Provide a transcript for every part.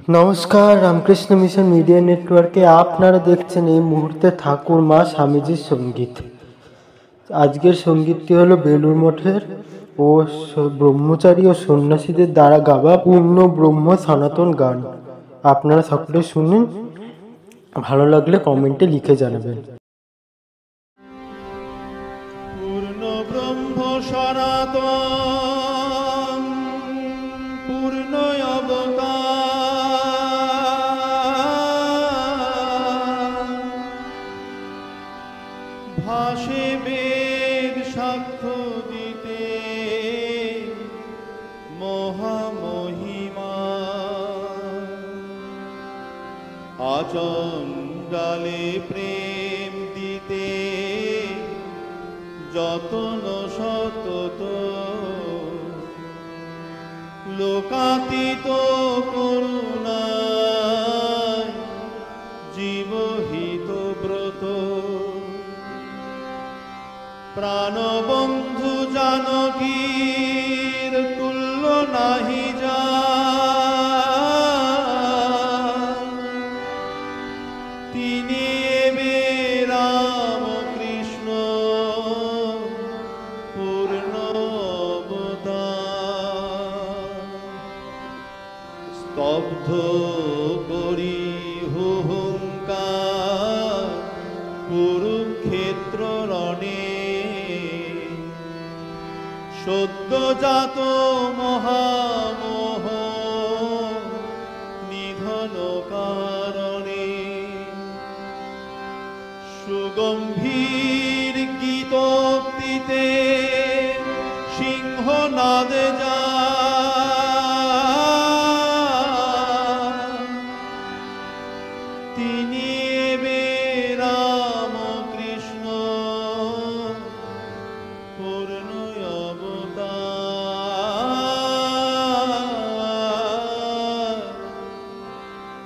নমস্কার, Ramakrishna mission media নেটওয়ার্কে আপনারা দেখছেন এই মুহূর্তে ঠাকুর মা স্বামীজির সঙ্গীত। আজকের সঙ্গীতটি হলো বেলুড় মঠের ও ব্রহ্মচারী ও সন্ন্যাসীদের দ্বারা গাওয়া পূর্ণ ব্রহ্ম সনাতন গান। আপনারা সকলে শুনুন, ভালো লাগলে কমেন্টে লিখে জানাবেন। পূর্ণ ব্রহ্ম সনাতন পূর্ণ অবতার, ভাসে বেদ সাক্ষ্য দিতে মহামহিমা, আচণ্ডালে প্রেম দিতে যতন সতত, লোকাতীত করুণায় জীবহিত ব্রত, প্রাণবন্ধু জানকীর তুল্য নাহি যায়, তিনি এবে রামকৃষ্ণ পূর্ণ অবতার। স্তব্ধ করি হুহুঙ্কার কুরুক্ষেত্র রণে, সদ্যজাত মহামোহ নিধন কারণে, সুগম্ভীর গীতোক্তিতে সিংহনাদে যায়, তিনি এবে রামকৃষ্ণ পূর্ণ অবতার,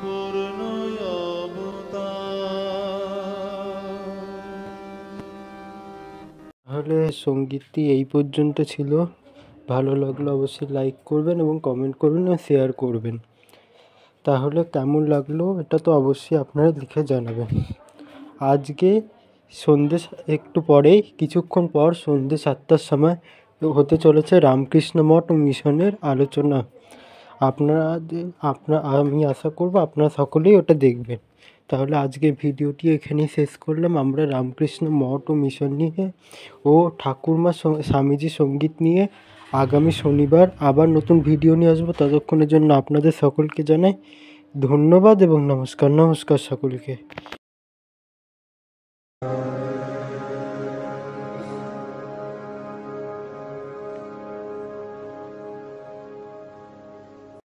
পূর্ণ অবতার। তাহলে সঙ্গীতটি এই পর্যন্ত ছিল। ভালো লাগলে অবশ্যই লাইক করবেন এবং কমেন্ট করবেন ও শেয়ার করবেন। তাহলে কেমন লাগলো এটা তো অবশ্যই আপনারা লিখে জানাবেন। আজকে সন্ধ্যে একটু পরেই, কিছুক্ষণ পর সন্ধ্যে 7টার সময় হতে চলেছে রামকৃষ্ণ মঠ ও মিশনের আলোচনা। আমি আশা করব আপনারা সকলেই ওটা দেখবেন। তাহলে আজকে ভিডিওটি এখানেই শেষ করলাম। আমরা রামকৃষ্ণ মঠ ও মিশন নিয়ে ও ঠাকুরমা স্বামীজি সঙ্গীত নিয়ে আগামী শনিবার আবার নতুন ভিডিও নিয়ে আসবো। ততক্ষণের জন্য আপনাদের সকলকে জানাই ধন্যবাদ এবং নমস্কার। নমস্কার সকলকে।